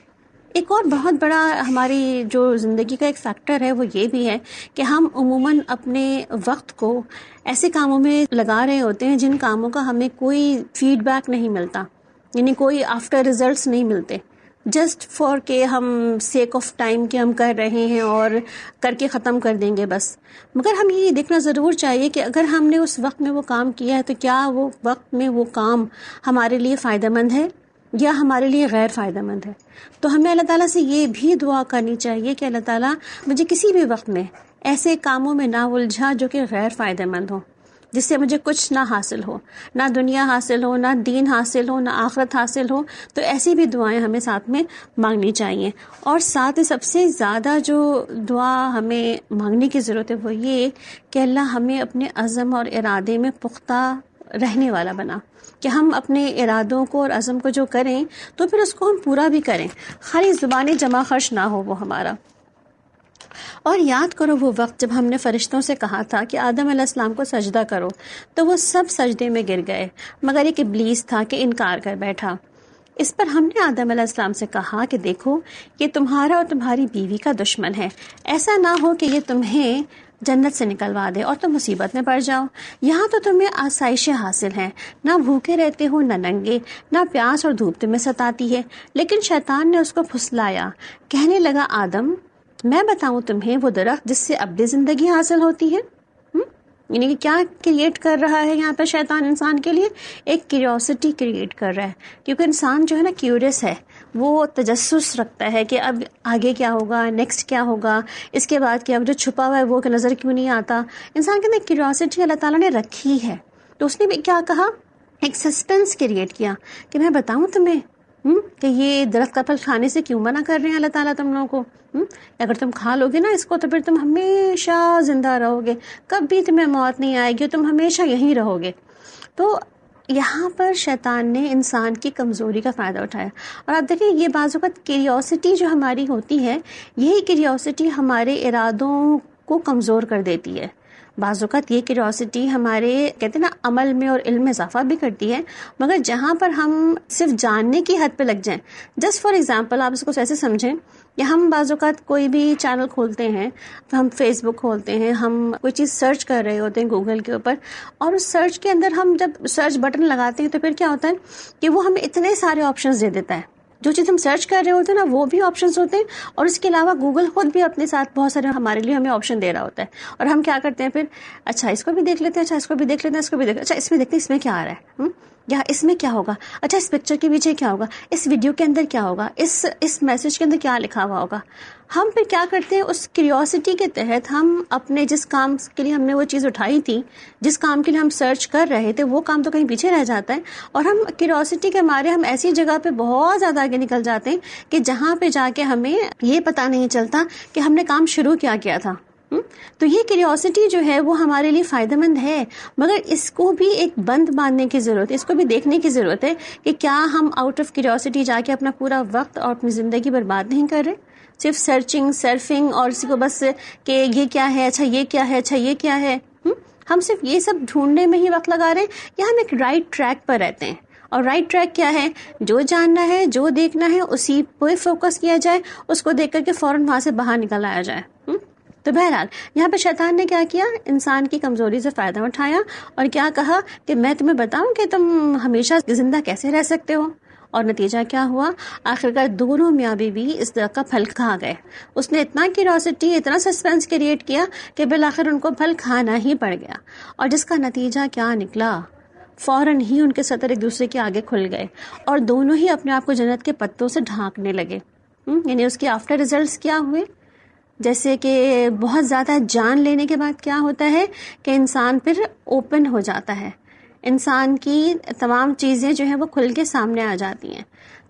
ایک اور بہت بڑا ہماری جو زندگی کا ایک فیکٹر ہے وہ یہ بھی ہے کہ ہم عموماً اپنے وقت کو ایسے کاموں میں لگا رہے ہوتے ہیں جن کاموں کا ہمیں کوئی فیڈ بیک نہیں ملتا، یعنی کوئی آفٹر ریزلٹس نہیں ملتے، جسٹ فار کہ ہم سیک آف ٹائم کے ہم کر رہے ہیں اور کر کے ختم کر دیں گے بس. مگر ہم یہ دیکھنا ضرور چاہیے کہ اگر ہم نے اس وقت میں وہ کام کیا ہے تو کیا وہ وقت میں وہ کام ہمارے لیے فائدہ مند ہے یا ہمارے لیے غیر فائدہ مند ہے. تو ہمیں اللہ تعالیٰ سے یہ بھی دعا کرنی چاہیے کہ اللہ تعالیٰ مجھے کسی بھی وقت میں ایسے کاموں میں نہ الجھا جو کہ غیر فائدہ مند ہوں. جس سے مجھے کچھ نہ حاصل ہو، نہ دنیا حاصل ہو، نہ دین حاصل ہو، نہ آخرت حاصل ہو. تو ایسی بھی دعائیں ہمیں ساتھ میں مانگنی چاہیے. اور ساتھ سب سے زیادہ جو دعا ہمیں مانگنے کی ضرورت ہے وہ یہ کہ اللہ ہمیں اپنے عزم اور ارادے میں پختہ رہنے والا بنا، کہ ہم اپنے ارادوں کو اور عزم کو جو کریں تو پھر اس کو ہم پورا بھی کریں، خالی زبانی جمع خرچ نہ ہو وہ ہمارا. اور یاد کرو وہ وقت جب ہم نے فرشتوں سے کہا تھا کہ آدم علیہ السلام کو سجدہ کرو، تو وہ سب سجدے میں گر گئے مگر ایک ابلیس تھا کہ انکار کر بیٹھا. اس پر ہم نے آدم علیہ السلام سے کہا کہ دیکھو یہ تمہارا اور تمہاری بیوی کا دشمن ہے، ایسا نہ ہو کہ یہ تمہیں جنت سے نکلوا دے اور تم مصیبت میں پڑ جاؤ. یہاں تو تمہیں آسائشیں حاصل ہیں، نہ بھوکے رہتے ہو نہ ننگے، نہ پیاس اور دھوپ تمہیں ستاتی ہے. لیکن شیطان نے اس کو پھسلایا، کہنے لگا آدم میں بتاؤں تمہیں وہ درخت جس سے ابدی زندگی حاصل ہوتی ہے. یعنی کہ کیا کریٹ کر رہا ہے یہاں پہ شیطان انسان کے لیے؟ ایک کیوریوسٹی کریٹ کر رہا ہے، کیونکہ انسان جو ہے نا کیوریس ہے، وہ تجسس رکھتا ہے کہ اب آگے کیا ہوگا، نیکسٹ کیا ہوگا، اس کے بعد کیا، جو چھپا ہوا ہے وہ کہ نظر کیوں نہیں آتا. انسان کے اندر کیوریوسٹی اللہ تعالیٰ نے رکھی ہے. تو اس نے بھی کیا کہا، ایک سسپینس کریٹ کیا کہ میں بتاؤں تمہیں کہ یہ درخت کا پھل کھانے سے کیوں منع کر رہے ہیں اللہ تعالیٰ تم لوگوں کو. اگر تم کھا لو گے نا اس کو تو پھر تم ہمیشہ زندہ رہو گے، کبھی تمہیں موت نہیں آئے گی، تم ہمیشہ یہیں رہو گے. تو یہاں پر شیطان نے انسان کی کمزوری کا فائدہ اٹھایا. اور آپ دیکھیں یہ بعض اوقات کیوریوسٹی جو ہماری ہوتی ہے، یہی کیوریوسٹی ہمارے ارادوں کو کمزور کر دیتی ہے. بعض اوقات یہ کیوریوسٹی ہمارے کہتے ہیں نا عمل میں اور علم میں اضافہ بھی کرتی ہے، مگر جہاں پر ہم صرف جاننے کی حد پہ لگ جائیں. جسٹ فار ایگزامپل آپ اس کو ایسے سمجھیں کہ ہم بعض اوقات کوئی بھی چینل کھولتے ہیں، ہم فیس بک کھولتے ہیں، ہم کوئی چیز سرچ کر رہے ہوتے ہیں گوگل کے اوپر، اور اس سرچ کے اندر ہم جب سرچ بٹن لگاتے ہیں تو پھر کیا ہوتا ہے کہ وہ ہمیں اتنے سارے آپشنز دے دیتا ہے. جو چیز ہم سرچ کر رہے ہوتے ہیں نا وہ بھی آپشنز ہوتے ہیں، اور اس کے علاوہ گوگل خود بھی اپنے ساتھ بہت سارے ہمارے لیے ہمیں آپشن دے رہا ہوتا ہے. اور ہم کیا کرتے ہیں پھر، اچھا اس کو بھی دیکھ لیتے ہیں، اچھا اس کو بھی دیکھ لیتے ہیں، اس کو بھی دیکھ، اچھا اس میں دیکھتے ہیں اس میں کیا آ رہا ہے، یا اس میں کیا ہوگا، اچھا اس پکچر کے پیچھے کیا ہوگا، اس ویڈیو کے اندر کیا ہوگا، اس میسج کے اندر کیا لکھا ہوا ہوگا. ہم پھر کیا کرتے ہیں، اس کیوریوسٹی کے تحت ہم اپنے جس کام کے لیے ہم نے وہ چیز اٹھائی تھی، جس کام کے لیے ہم سرچ کر رہے تھے، وہ کام تو کہیں پیچھے رہ جاتا ہے، اور ہم کیوریوسٹی کے مارے ہم ایسی جگہ پہ بہت زیادہ آگے نکل جاتے ہیں کہ جہاں پہ جا کے ہمیں یہ پتہ نہیں چلتا کہ ہم نے کام شروع کیا تھا. تو یہ کیوریوسٹی جو ہے وہ ہمارے لیے فائدہ مند ہے، مگر اس کو بھی ایک بند باندھنے کی ضرورت ہے، اس کو بھی دیکھنے کی ضرورت ہے کہ کیا ہم آؤٹ آف کیوریوسٹی جا کے اپنا پورا وقت اور اپنی زندگی برباد نہیں کر رہے، صرف سرچنگ سرفنگ اور اسی کو بس کہ یہ کیا ہے، اچھا یہ کیا ہے، اچھا یہ کیا ہے. ہم صرف یہ سب ڈھونڈنے میں ہی وقت لگا رہے ہیں، یا ہم ایک رائٹ ٹریک پر رہتے ہیں. اور رائٹ ٹریک کیا ہے، جو جاننا ہے جو دیکھنا ہے اسی پہ فوکس کیا جائے، اس کو دیکھ کر کے فوراً وہاں سے باہر نکل آیا جائے. تو بہرحال یہاں پہ شیطان نے کیا کیا، انسان کی کمزوری سے فائدہ اٹھایا اور کیا کہا کہ میں تمہیں بتاؤں کہ تم ہمیشہ زندہ کیسے رہ سکتے ہو. اور نتیجہ کیا ہوا، آخرکار دونوں میاں بیوی اس درخت کا پھل کھا گئے. اس نے اتنا کیوریوسٹی، اتنا سسپینس کریٹ کیا کہ بالآخر ان کو پھل کھانا ہی پڑ گیا. اور جس کا نتیجہ کیا نکلا، فوراً ہی ان کے سطر ایک دوسرے کے آگے کھل گئے اور دونوں ہی اپنے آپ کو جنت کے پتوں سے ڈھانکنے لگے. یعنی اس کے آفٹر ریزلٹس کیا ہوئے، جیسے کہ بہت زیادہ جان لینے کے بعد کیا ہوتا ہے کہ انسان پھر اوپن ہو جاتا ہے، انسان کی تمام چیزیں جو ہیں وہ کھل کے سامنے آ جاتی ہیں.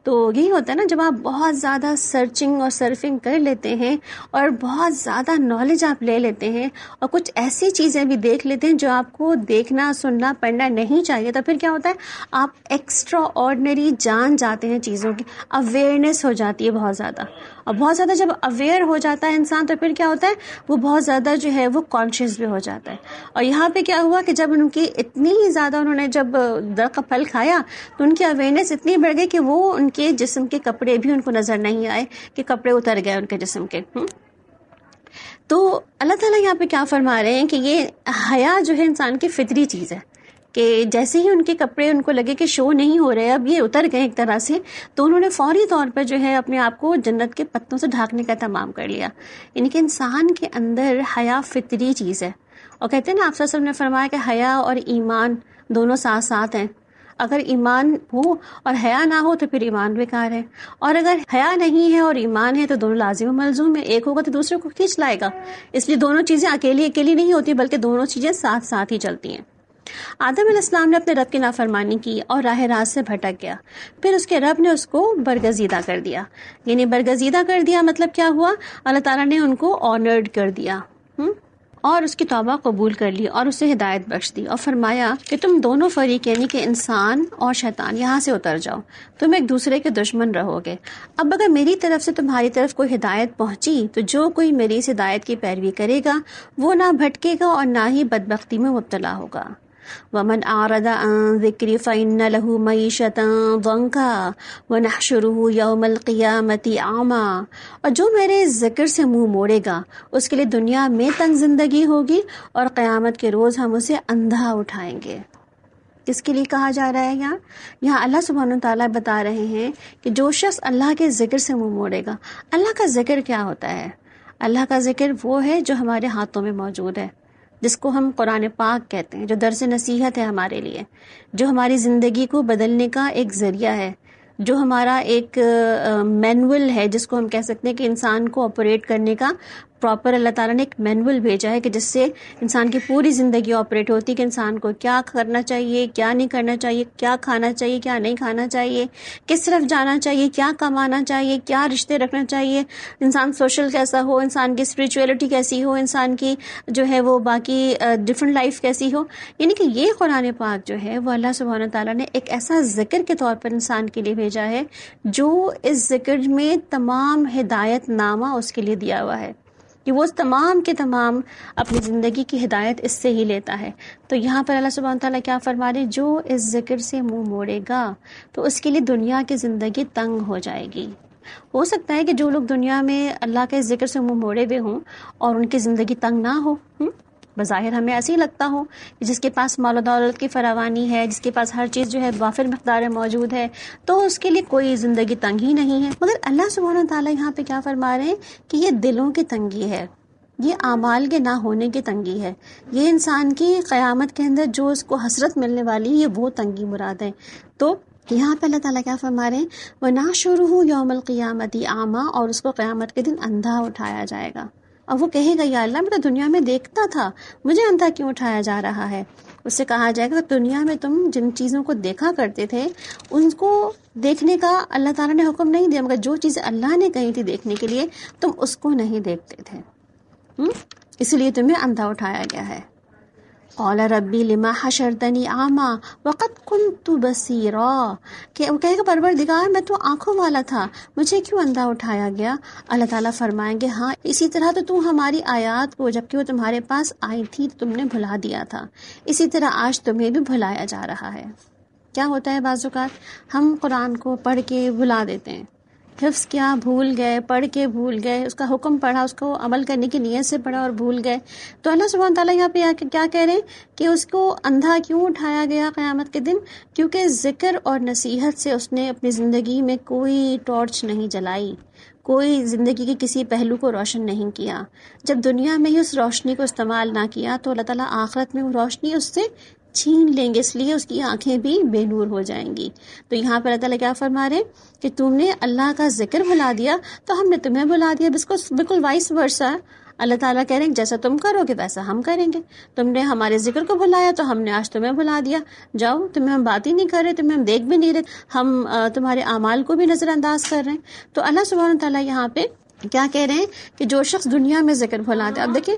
تو یہی ہوتا ہے نا، جب آپ بہت زیادہ سرچنگ اور سرفنگ کر لیتے ہیں اور بہت زیادہ نالج آپ لے لیتے ہیں اور کچھ ایسی چیزیں بھی دیکھ لیتے ہیں جو آپ کو دیکھنا سننا پڑھنا نہیں چاہیے، تو پھر کیا ہوتا ہے آپ ایکسٹرا آرڈنری جان جاتے ہیں چیزوں کی، اویئرنیس ہو جاتی ہے بہت زیادہ. اور بہت زیادہ جب اویئر ہو جاتا ہے انسان تو پھر کیا ہوتا ہے وہ بہت زیادہ جو ہے وہ کانشیس بھی ہو جاتا ہے. اور یہاں پہ کیا ہوا کہ جب ان کی اتنی ہی زیادہ انہوں نے جب درخت کا پھل کھایا تو ان کی اویئرنیس اتنی بڑھ گئی کہ وہ ان کے جسم کے کپڑے بھی ان کو نظر نہیں آئے کہ کپڑے اتر گئے ان کے جسم کے. تو اللہ تعالیٰ یہاں پہ کیا فرما رہے ہیں کہ یہ حیا جو ہے انسان کی فطری چیز ہے، کہ جیسے ہی ان کے کپڑے ان کو لگے کہ شو نہیں ہو رہے، اب یہ اتر گئے ایک طرح سے، تو انہوں نے فوری طور پر جو ہے اپنے آپ کو جنت کے پتوں سے ڈھانکنے کا تمام کر لیا. یعنی کہ انسان کے اندر حیا فطری چیز ہے. اور کہتے ہیں نا، آپ صلی اللہ علیہ وسلم نے فرمایا کہ حیا اور ایمان دونوں ساتھ ساتھ ہیں. اگر ایمان ہو اور حیا نہ ہو تو پھر ایمان بیکار ہے، اور اگر حیا نہیں ہے اور ایمان ہے تو دونوں لازم و ملزوم ہے، ایک ہوگا تو دوسرے کو کھینچ لائے گا. اس لیے دونوں چیزیں اکیلی نہیں ہوتی بلکہ دونوں چیزیں ساتھ ساتھ ہی چلتی ہیں. آدم علیہ السلام نے اپنے رب کی نافرمانی کی اور راہ راست سے بھٹک گیا، پھر اس کے رب نے اس کو برگزیدہ کر دیا. یعنی برگزیدہ کر دیا مطلب کیا ہوا؟ اللہ تعالیٰ نے ان کو آنرڈ کر دیا اور اس کی توبہ قبول کر لی اور اسے ہدایت بخش دی، اور فرمایا کہ تم دونوں فریق یعنی کہ انسان اور شیطان یہاں سے اتر جاؤ، تم ایک دوسرے کے دشمن رہو گے. اب اگر میری طرف سے تمہاری طرف کوئی ہدایت پہنچی تو جو کوئی میری اس ہدایت کی پیروی کرے گا وہ نہ بھٹکے گا اور نہ ہی بدبختی میں مبتلا ہوگا. وَمَنْ أَعْرَضَ عَنْ ذِكْرِي فَإِنَّ لَهُ مَعِيشَةً ضَنْكًا وَنَحْشُرُهُ يَوْمَ الْقِيَامَةِ أَعْمَى، اور جو میرے ذکر سے منہ موڑے گا اس کے لیے دنیا میں تنگ زندگی ہوگی اور قیامت کے روز ہم اسے اندھا اٹھائیں گے. کس کے لیے کہا جا رہا ہے؟ یہاں اللہ سبحانہ وتعالیٰ بتا رہے ہیں کہ جو شخص اللہ کے ذکر سے منہ موڑے گا. اللہ کا ذکر کیا ہوتا ہے؟ اللہ کا ذکر وہ ہے جو ہمارے ہاتھوں میں موجود ہے، جس کو ہم قرآن پاک کہتے ہیں، جو درس نصیحت ہے ہمارے لیے، جو ہماری زندگی کو بدلنے کا ایک ذریعہ ہے، جو ہمارا ایک مینول ہے، جس کو ہم کہہ سکتے ہیں کہ انسان کو آپریٹ کرنے کا پراپر اللہ تعالیٰ نے ایک مینول بھیجا ہے کہ جس سے انسان کی پوری زندگی آپریٹ ہوتی ہے کہ انسان کو کیا کرنا چاہیے، کیا نہیں کرنا چاہیے، کیا کھانا چاہیے، کیا نہیں کھانا چاہیے، کس طرف جانا چاہیے، کیا کمانا چاہیے، کیا رشتے رکھنا چاہیے، انسان سوشل کیسا ہو، انسان کی اسپریچولیٹی کیسی ہو، انسان کی جو ہے وہ باقی ڈفرنٹ لائف کیسی ہو. یعنی کہ یہ قرآن پاک جو ہے وہ اللہ سبحانہ تعالیٰ نے ایک ایسا ذکر کے طور پر انسان کے لیے بھیجا ہے جو اس ذکر میں تمام ہدایت نامہ اس کے لیے دیا ہوا ہے کہ وہ تمام کے تمام اپنی زندگی کی ہدایت اس سے ہی لیتا ہے. تو یہاں پر اللہ سبحانہ تعالیٰ کیا فرما رہے؟ جو اس ذکر سے منہ موڑے گا تو اس کے لیے دنیا کی زندگی تنگ ہو جائے گی. ہو سکتا ہے کہ جو لوگ دنیا میں اللہ کے ذکر سے منہ موڑے ہوئے ہوں اور ان کی زندگی تنگ نہ ہو، بظاہر ہمیں ایسے ہی لگتا ہو کہ جس کے پاس مال و دولت کی فراوانی ہے، جس کے پاس ہر چیز جو ہے وافر مقدار میں موجود ہے، تو اس کے لیے کوئی زندگی تنگ ہی نہیں ہے. مگر اللہ سبحانہ تعالیٰ یہاں پہ کیا فرما رہے ہیں کہ یہ دلوں کی تنگی ہے، یہ اعمال کے نہ ہونے کی تنگی ہے، یہ انسان کی قیامت کے اندر جو اس کو حسرت ملنے والی ہے، یہ وہ تنگی مراد ہے. تو یہاں پہ اللہ تعالیٰ کیا فرما رہے ہیں؟ وَنَحْشُرُهُ يَوْمَ الْقِيَامَةِ أَعْمَى، اور اس کو قیامت کے دن اندھا اٹھایا جائے گا. اور وہ کہے گا یا اللہ میں تو دنیا میں دیکھتا تھا، مجھے اندھا کیوں اٹھایا جا رہا ہے؟ اس سے کہا جائے گا دنیا میں تم جن چیزوں کو دیکھا کرتے تھے ان کو دیکھنے کا اللہ تعالیٰ نے حکم نہیں دیا، مگر جو چیزیں اللہ نے کہی تھی دیکھنے کے لیے تم اس کو نہیں دیکھتے تھے، اس لیے تمہیں اندھا اٹھایا گیا ہے. قال ربی لما حشرتنی اعمی وقد كنت بصیرا، کہ وہ کہے گا پروردگار میں تو آنکھوں والا تھا، مجھے کیوں اندھا اٹھایا گیا؟ اللہ تعالیٰ فرمائیں گے ہاں اسی طرح تو ہماری آیات کو جبکہ وہ تمہارے پاس آئی تھی تم نے بھلا دیا تھا، اسی طرح آج تمہیں بھی بھلایا جا رہا ہے. کیا ہوتا ہے بعض اوقات ہم قرآن کو پڑھ کے بھلا دیتے ہیں، حفظ کیا بھول گئے، پڑھ کے بھول گئے، اس کا حکم پڑھا، اس کو عمل کرنے کی نیت سے پڑھا اور بھول گئے. تو اللہ سبحانہ تعالیٰ یہاں پہ کیا کہہ رہے ہیں کہ اس کو اندھا کیوں اٹھایا گیا قیامت کے دن؟ کیونکہ ذکر اور نصیحت سے اس نے اپنی زندگی میں کوئی ٹارچ نہیں جلائی، کوئی زندگی کے کسی پہلو کو روشن نہیں کیا. جب دنیا میں ہی اس روشنی کو استعمال نہ کیا تو اللہ تعالیٰ آخرت میں وہ روشنی اس سے چھین لیں گے، اس لیے اس کی آنکھیں بھی بے نور ہو جائیں گی. تو یہاں پر اللہ تعالیٰ کیا فرما رہے کہ تم نے اللہ کا ذکر بھلا دیا تو ہم نے تمہیں بھلا دیا. بالکل وائس ورسا. اللہ تعالیٰ کہہ رہے ہیں جیسا تم کرو گے ویسا ہم کریں گے. تم نے ہمارے ذکر کو بھلایا تو ہم نے آج تمہیں بھلا دیا. جاؤ، تمہیں ہم بات ہی نہیں کر رہے، تمہیں ہم دیکھ بھی نہیں رہے، ہم تمہارے اعمال کو بھی نظر انداز کر رہے ہیں. تو اللہ سبحانہ تعالیٰ یہاں پہ کیا کہہ رہے ہیں کہ جو شخص دنیا میں ذکر بھلاتے. اب دیکھیں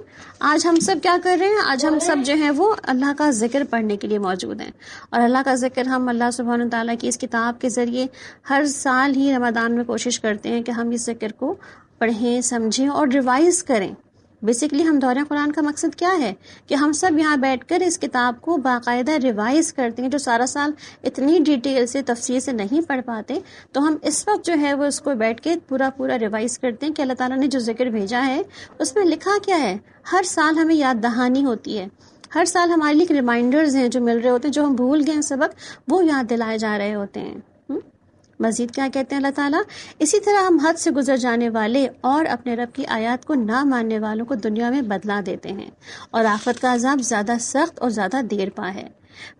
آج ہم سب کیا کر رہے ہیں، آج ہم سب جو ہیں وہ اللہ کا ذکر پڑھنے کے لیے موجود ہیں، اور اللہ کا ذکر ہم اللہ سبحانہ تعالیٰ کی اس کتاب کے ذریعے ہر سال ہی رمضان میں کوشش کرتے ہیں کہ ہم اس ذکر کو پڑھیں، سمجھیں اور ریوائز کریں. بیسکلی ہم دورہ قرآن کا مقصد کیا ہے کہ ہم سب یہاں بیٹھ کر اس کتاب کو باقاعدہ ریوائز کرتے ہیں. جو سارا سال اتنی ڈیٹیل سے تفصیل سے نہیں پڑھ پاتے تو ہم اس وقت جو ہے وہ اس کو بیٹھ کے پورا ریوائز کرتے ہیں کہ اللہ تعالیٰ نے جو ذکر بھیجا ہے اس میں لکھا کیا ہے. ہر سال ہمیں یاد دہانی ہوتی ہے، ہر سال ہمارے لیے ریمائنڈرز ہیں جو مل رہے ہوتے ہیں، جو ہم بھول گئے ہیں سبق وہ یاد دلائے جا رہے ہوتے ہیں. مزید کیا کہتے ہیں اللہ تعالیٰ، اسی طرح ہم حد سے گزر جانے والے اور اپنے رب کی آیات کو نہ ماننے والوں کو دنیا میں بدلا دیتے ہیں، اور آخرت کا عذاب زیادہ سخت اور زیادہ دیر پا ہے۔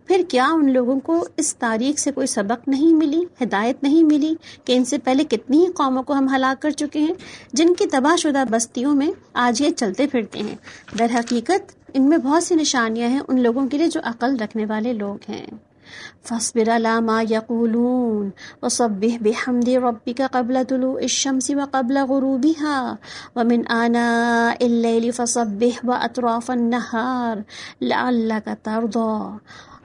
پھر کیا ان لوگوں کو اس تاریخ سے کوئی سبق نہیں ملی، ہدایت نہیں ملی کہ ان سے پہلے کتنی ہی قوموں کو ہم ہلاک کر چکے ہیں جن کی تباہ شدہ بستیوں میں آج یہ چلتے پھرتے ہیں۔ در حقیقت ان میں بہت سی نشانیاں ہیں ان لوگوں کے لیے جو عقل رکھنے والے لوگ ہیں۔ فاصبر علی ما یقولون وسبح بحمد ربک قبل طلوع الشمس وقبل غروبها ومن آناء اللیل فسبح واطراف النہار لعلک ترضی۔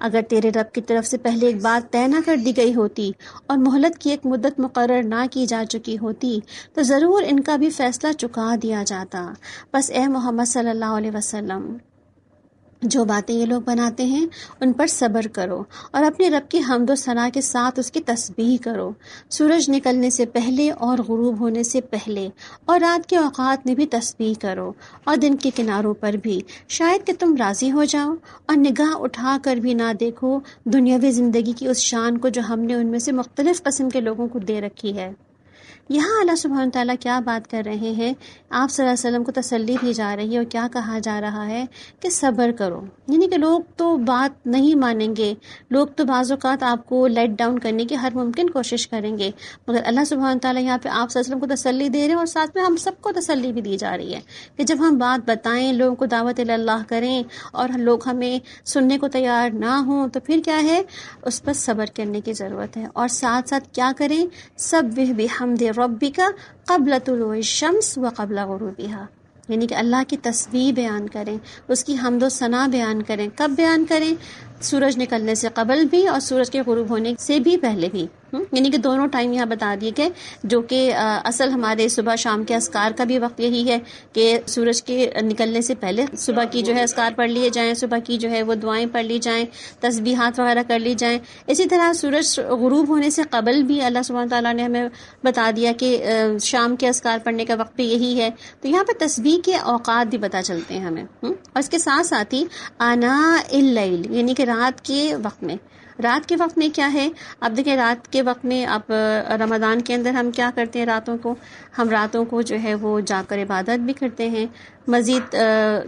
اگر تیرے رب کی طرف سے پہلے ایک بات طے نہ کر دی گئی ہوتی اور مہلت کی ایک مدت مقرر نہ کی جا چکی ہوتی تو ضرور ان کا بھی فیصلہ چکا دیا جاتا۔ بس اے محمد صلی اللہ علیہ وسلم، جو باتیں یہ لوگ بناتے ہیں ان پر صبر کرو اور اپنے رب کی حمد و ثنا کے ساتھ اس کی تسبیح کرو، سورج نکلنے سے پہلے اور غروب ہونے سے پہلے، اور رات کے اوقات میں بھی تسبیح کرو اور دن کے کناروں پر بھی، شاید کہ تم راضی ہو جاؤ اور نگاہ اٹھا کر بھی نہ دیکھو دنیاوی زندگی کی اس شان کو جو ہم نے ان میں سے مختلف قسم کے لوگوں کو دے رکھی ہے۔ یہاں اللہ سبحانہ تعالیٰ کیا بات کر رہے ہیں، آپ صلی اللہ علیہ وسلم کو تسلی دی جا رہی ہے اور کیا کہا جا رہا ہے کہ صبر کرو، یعنی کہ لوگ تو بات نہیں مانیں گے، لوگ تو بعض اوقات آپ کو لیٹ ڈاؤن کرنے کی ہر ممکن کوشش کریں گے، مگر اللہ سبحانہ تعالیٰ یہاں پہ آپ صلی اللہ علیہ وسلم کو تسلی دے رہے ہیں اور ساتھ میں ہم سب کو تسلی بھی دی جا رہی ہے کہ جب ہم بات بتائیں، لوگوں کو دعوت اللہ کریں اور لوگ ہمیں سننے کو تیار نہ ہوں تو پھر کیا ہے، اس پر صبر کرنے کی ضرورت ہے، اور ساتھ ساتھ کیا کریں، سبح بحمد ربک قبل طلوع الشمس وقبل غروبها، یعنی کہ اللہ کی تسبیح بیان کریں، اس کی حمد و ثنا بیان کریں۔ کب بیان کریں؟ سورج نکلنے سے قبل بھی اور سورج کے غروب ہونے سے بھی پہلے بھی، یعنی کہ دونوں ٹائم یہاں بتا دیے گئے، جو کہ اصل ہمارے صبح شام کے اذکار کا بھی وقت یہی ہے کہ سورج کے نکلنے سے پہلے صبح کی جو ہے اذکار پڑھ لیے جائیں، صبح کی جو ہے وہ دعائیں پڑھ لی جائیں، تسبیحات وغیرہ کر لی جائیں۔ اسی طرح سورج غروب ہونے سے قبل بھی اللہ سبحانہ تعالیٰ نے ہمیں بتا دیا کہ شام کے اذکار پڑھنے کا وقت بھی یہی ہے، تو یہاں پہ تسبیح کے اوقات بھی پتہ چلتے ہیں ہمیں، اور اس کے ساتھ ساتھ ہی آناء اللیل، یعنی کہ رات کے وقت میں۔ رات کے وقت میں کیا ہے، اب دیکھیں رات کے وقت میں اب رمضان کے اندر ہم کیا کرتے ہیں، ہم راتوں کو جو ہے وہ جا کر عبادت بھی کرتے ہیں، مزید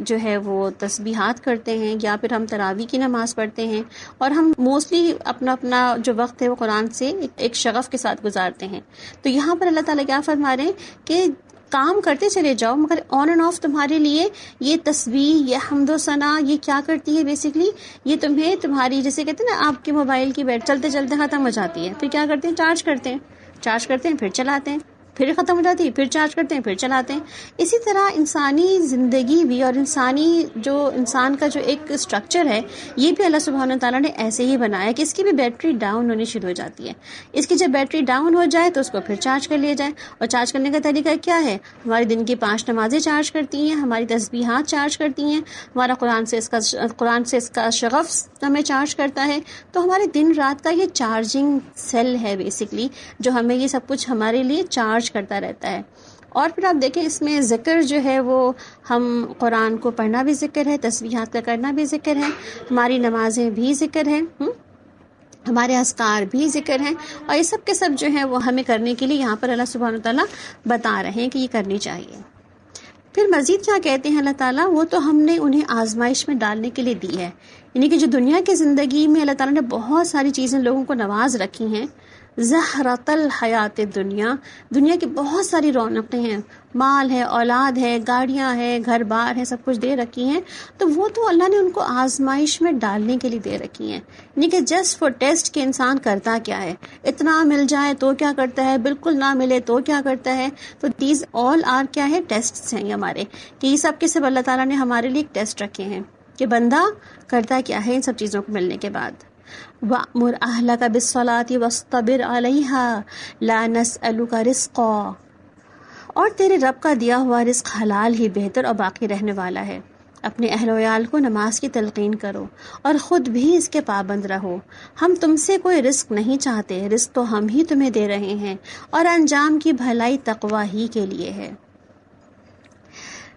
جو ہے وہ تسبیحات کرتے ہیں، یا پھر ہم تراویح کی نماز پڑھتے ہیں، اور ہم موسٹلی اپنا جو وقت ہے وہ قرآن سے ایک شغف کے ساتھ گزارتے ہیں۔ تو یہاں پر اللہ تعالیٰ کیا فرما رہے ہیں کہ کام کرتے چلے جاؤ، مگر آن اینڈ آف تمہارے لیے یہ تسبیح، یہ حمد و ثنا، یہ کیا کرتی ہے بیسیکلی، یہ تمہیں تمہاری جیسے کہتے ہیں نا آپ کے موبائل کی بیٹری چلتے چلتے ختم ہو جاتی ہے، پھر کیا کرتے ہیں، چارج کرتے ہیں پھر چلاتے ہیں، پھر ختم ہو جاتی ہے، پھر چارج کرتے ہیں، پھر چلاتے ہیں۔ اسی طرح انسانی زندگی بھی اور انسان کا جو ایک اسٹرکچر ہے، یہ بھی اللہ سبحانہ تعالیٰ نے ایسے ہی بنایا کہ اس کی بھی بیٹری ڈاؤن ہونی شروع ہو جاتی ہے۔ اس کی جب بیٹری ڈاؤن ہو جائے تو اس کو پھر چارج کر لیا جائے، اور چارج کرنے کا طریقہ کیا ہے، ہماری دن کی 5 نمازیں چارج کرتی ہیں، ہماری تسبیحات چارج کرتی ہیں، ہمارا قرآن سے اس کا شغف ہمیں چارج کرتا ہے، تو ہمارے دن رات کا یہ چارجنگ سیل ہے بیسیکلی، جو ہمیں یہ سب کچھ ہمارے لیے چارج کرتا رہتا ہے۔ اور پھر آپ دیکھیں اس میں ذکر جو ہے وہ ہم قرآن کو پڑھنا بھی ذکر ہے، تسبیحات کا کرنا بھی ذکر ہے، ہماری نمازیں بھی ذکر ہیں، ہمارے اذکار بھی ذکر ہیں، اور یہ سب کے سب جو ہیں وہ ہمیں کرنے کے لیے یہاں پر اللہ سبحانہ تعالیٰ بتا رہے ہیں کہ یہ کرنی چاہیے۔ پھر مزید کیا کہتے ہیں اللہ تعالیٰ، وہ تو ہم نے انہیں آزمائش میں ڈالنے کے لیے دی ہے، یعنی کہ جو دنیا کی زندگی میں اللہ تعالیٰ نے بہت ساری چیزیں لوگوں کو نواز رکھی ہیں، زہرۃ الحیات دنیا کی بہت ساری رونقیں ہیں، مال ہے، اولاد ہے، گاڑیاں ہیں، گھر بار ہے، سب کچھ دے رکھی ہیں، تو وہ تو اللہ نے ان کو آزمائش میں ڈالنے کے لیے دے رکھی ہیں، یعنی کہ جسٹ فار ٹیسٹ کہ انسان کرتا کیا ہے، اتنا مل جائے تو کیا کرتا ہے، بالکل نہ ملے تو کیا کرتا ہے، تو دیز آل آر کیا ہے، ٹیسٹس ہیں ہمارے، کہ یہ سب کے سب اللہ تعالیٰ نے ہمارے لیے ایک ٹیسٹ رکھے ہیں کہ بندہ کرتا کیا ہے ان سب چیزوں کو ملنے کے بعد۔ وَأْمُرْ أَهْلَكَ بِالصَّلَاةِ وَاصْطَبِرْ عَلَيْهَا لَا نَسْأَلُكَ رِزْقًا، اور تیرے رب کا دیا ہوا رزق حلال ہی بہتر اور باقی رہنے والا ہے۔ اپنے اہل و عیال کو نماز کی تلقین کرو اور خود بھی اس کے پابند رہو، ہم تم سے کوئی رزق نہیں چاہتے، رزق تو ہم ہی تمہیں دے رہے ہیں، اور انجام کی بھلائی تقوی ہی کے لیے ہے۔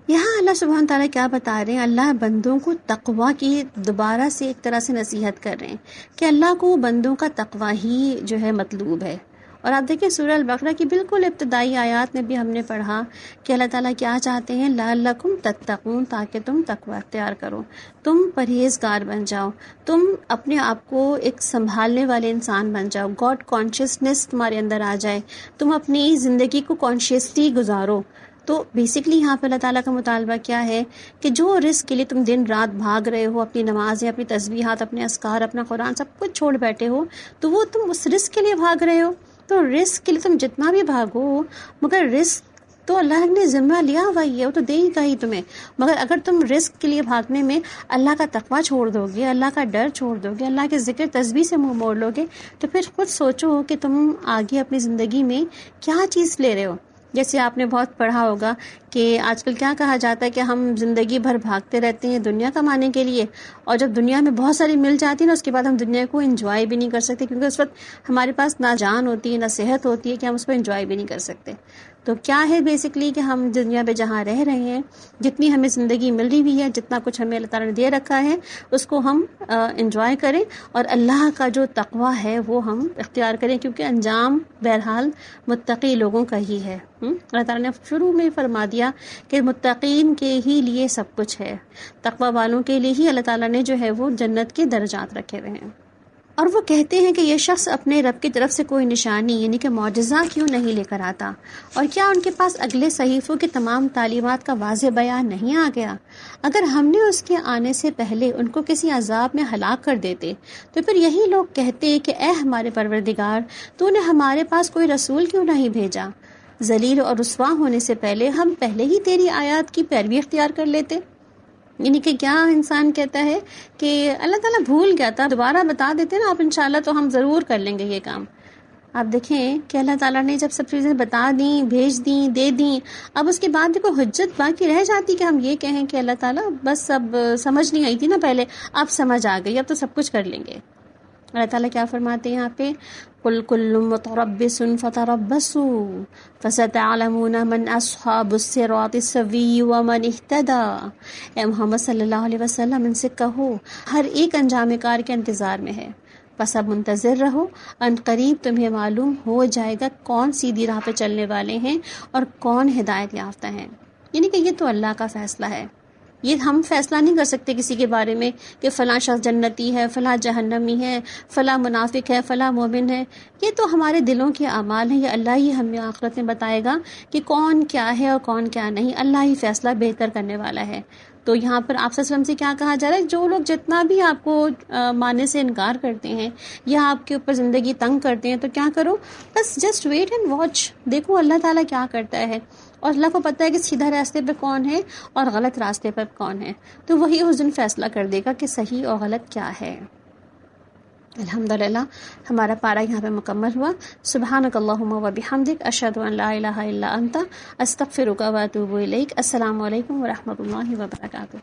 یہاں اللہ سبحانہ تعالیٰ کیا بتا رہے ہیں، اللہ بندوں کو تقوی کی دوبارہ سے ایک طرح سے نصیحت کر رہے ہیں کہ اللہ کو بندوں کا تقوی ہی جو ہے مطلوب ہے، اور آپ دیکھیں سورہ البقرہ کی بالکل ابتدائی آیات میں بھی ہم نے پڑھا کہ اللہ تعالیٰ کیا چاہتے ہیں، لعلکم تتقون، تاکہ تم تقوی اختیار کرو، تم پرہیزگار بن جاؤ، تم اپنے آپ کو ایک سنبھالنے والے انسان بن جاؤ، گاڈ کانشیسنس تمہارے اندر آ جائے، تم اپنی زندگی کو کانشیسلی گزارو۔ تو بیسکلی یہاں پہ اللہ تعالیٰ کا مطالبہ کیا ہے کہ جو رزق کے لیے تم دن رات بھاگ رہے ہو، اپنی نمازیں، اپنی تسبیحات، اپنے اذکار، اپنا قرآن سب کچھ چھوڑ بیٹھے ہو، تو وہ تم اس رزق کے لیے بھاگ رہے ہو۔ تو رزق کے لیے تم جتنا بھی بھاگو، مگر رزق تو اللہ نے ذمہ لیا ہوا ہی ہے، وہ تو دے ہی گا ہی تمہیں۔ مگر اگر تم رزق کے لیے بھاگنے میں اللہ کا تقویٰ چھوڑ دو گے، اللہ کا ڈر چھوڑ دو گے، اللہ کے ذکر تسبیح سے منہ موڑ لو گے، تو پھر خود سوچو کہ تم آگے اپنی زندگی میں کیا چیز لے رہے ہو۔ جیسے آپ نے بہت پڑھا ہوگا کہ آج کل کیا کہا جاتا ہے کہ ہم زندگی بھر بھاگتے رہتے ہیں دنیا کمانے کے لیے، اور جب دنیا میں بہت ساری مل جاتی ہے نا، اس کے بعد ہم دنیا کو انجوائے بھی نہیں کر سکتے، کیونکہ اس وقت ہمارے پاس نہ جان ہوتی ہے نہ صحت ہوتی ہے کہ ہم اس کو انجوائے بھی نہیں کر سکتے۔ تو کیا ہے بیسکلی کہ ہم دنیا پہ جہاں رہ رہے ہیں، جتنی ہمیں زندگی مل رہی ہوئی ہے، جتنا کچھ ہمیں اللہ تعالیٰ نے دے رکھا ہے، اس کو ہم انجوائے کریں، اور اللہ کا جو تقویٰ ہے وہ ہم اختیار کریں، کیونکہ انجام بہرحال متقی لوگوں کا ہی ہے۔ اللہ تعالیٰ نے شروع میں فرما دیا کہ متقین کے ہی لیے سب کچھ ہے، تقویٰ والوں کے لیے ہی اللہ تعالیٰ نے جو ہے وہ جنت کے درجات رکھے ہوئے ہیں۔ اور وہ کہتے ہیں کہ یہ شخص اپنے رب کی طرف سے کوئی نشانی یعنی کہ معجزہ کیوں نہیں لے کر آتا، اور کیا ان کے پاس اگلے صحیفوں کی تمام تعلیمات کا واضح بیان نہیں آ گیا؟ اگر ہم نے اس کے آنے سے پہلے ان کو کسی عذاب میں ہلاک کر دیتے تو پھر یہی لوگ کہتے کہ اے ہمارے پروردگار، تو نے ہمارے پاس کوئی رسول کیوں نہیں بھیجا؟ ذلیل اور رسوا ہونے سے پہلے ہم پہلے ہی تیری آیات کی پیروی اختیار کر لیتے۔ یعنی کہ کیا انسان کہتا ہے کہ اللہ تعالیٰ بھول گیا تھا، دوبارہ بتا دیتے نا آپ انشاءاللہ تو ہم ضرور کر لیں گے یہ کام۔ آپ دیکھیں کہ اللہ تعالیٰ نے جب سب چیزیں بتا دیں، بھیج دیں، دے دیں، اب اس کے بعد دیکھو حجت باقی رہ جاتی کہ ہم یہ کہیں کہ اللہ تعالیٰ بس اب سمجھ نہیں آئی تھی نا پہلے، اب سمجھ آ گئی، اب تو سب کچھ کر لیں گے۔ اللہ تعالیٰ کیا فرماتے ہیں یہاں پہ، قُلْ كُلٌّ مُتَرَبِّصٌ فَتَرَبَّصُوا فَسَتَعْلَمُونَ مَنْ أَصْحَابُ الصِّرَاطِ السَّوِيِّ وَمَنِ اهْتَدَىٰ۔ اے محمد صلی اللہ علیہ وسلم ان سے کہو ہر ایک انجام کار کے انتظار میں ہے، بس اب منتظر رہو، ان قریب تمہیں معلوم ہو جائے گا کون سیدھی راہ پہ چلنے والے ہیں اور کون ہدایت یافتہ ہیں۔ یعنی کہ یہ تو اللہ کا فیصلہ ہے، یہ ہم فیصلہ نہیں کر سکتے کسی کے بارے میں کہ فلاں شخص جنتی ہے، فلاں جہنمی ہے، فلاں منافق ہے، فلاں مومن ہے۔ یہ تو ہمارے دلوں کے اعمال ہیں، یہ اللہ ہی ہمیں آخرت میں بتائے گا کہ کون کیا ہے اور کون کیا نہیں، اللہ ہی فیصلہ بہتر کرنے والا ہے۔ تو یہاں پر آپ صلی اللہ علیہ وسلم سے کیا کہا جا رہا ہے، جو لوگ جتنا بھی آپ کو ماننے سے انکار کرتے ہیں یا آپ کے اوپر زندگی تنگ کرتے ہیں، تو کیا کرو، بس جسٹ ویٹ اینڈ واچ، دیکھو اللہ تعالیٰ کیا کرتا ہے، اور اللہ کو پتہ ہے کہ سیدھا راستے پہ کون ہے اور غلط راستے پر کون ہے، تو وہی اس دن فیصلہ کر دے گا کہ صحیح اور غلط کیا ہے۔ الحمدللہ ہمارا پارہ یہاں پہ مکمل ہوا۔ سبحانک اللہم و بحمدک، اشہد ان لا الہ الا انت، استغفرک و اتوب الیک۔ السلام علیکم ورحمۃ اللہ وبرکاتہ۔